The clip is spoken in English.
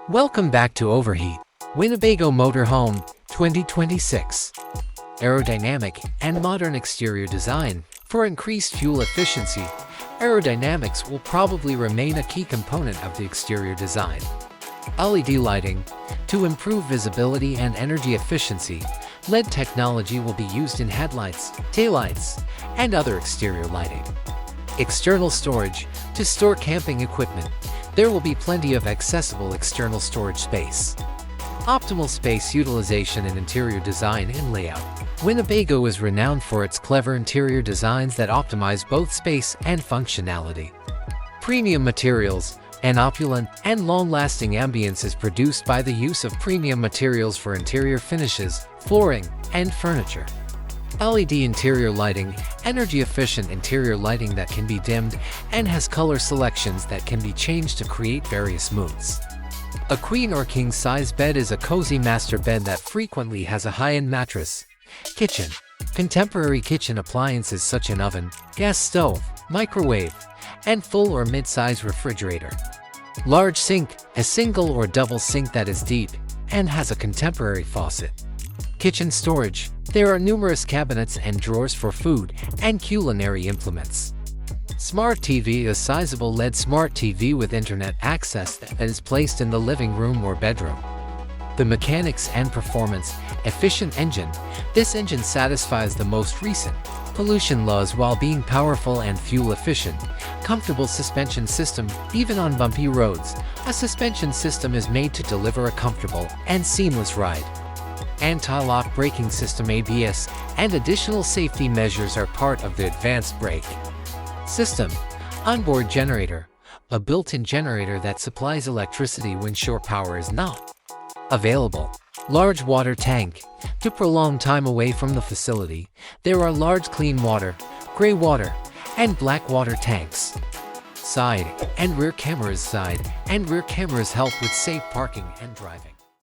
Welcome back to Overheat, Winnebago Motorhome 2026. Aerodynamic and modern exterior design. For increased fuel efficiency, aerodynamics will probably remain a key component of the exterior design. LED lighting. To improve visibility and energy efficiency, LED technology will be used in headlights, taillights, and other exterior lighting. External storage. To store camping equipment, there will be plenty of accessible external storage space. Optimal space utilization in interior design and layout. Winnebago is renowned for its clever interior designs that optimize both space and functionality. Premium materials. An opulent and long-lasting ambience is produced by the use of premium materials for interior finishes, flooring, and furniture. LED interior lighting. Energy-efficient interior lighting that can be dimmed and has color selections that can be changed to create various moods. A queen or king-size bed is a cozy master bed that frequently has a high-end mattress. Kitchen. Contemporary kitchen appliances such as an oven, gas stove, microwave, and full or mid-size refrigerator. Large sink. A single or double sink that is deep and has a contemporary faucet. Kitchen storage. There are numerous cabinets and drawers for food and culinary implements. Smart TV. A sizable LED smart TV with internet access that is placed in the living room or bedroom. The mechanics and performance. Efficient engine. This engine satisfies the most recent pollution laws while being powerful and fuel efficient. Comfortable suspension system. Even on bumpy roads, a suspension system is made to deliver a comfortable and seamless ride. Anti-lock braking system. ABS and additional safety measures are part of the advanced brake system. Onboard generator. A built-in generator that supplies electricity when shore power is not available. Large water tank. To prolong time away from the facility, there are large clean water, gray water, and black water tanks. Side and rear cameras. Side and rear cameras help with safe parking and driving.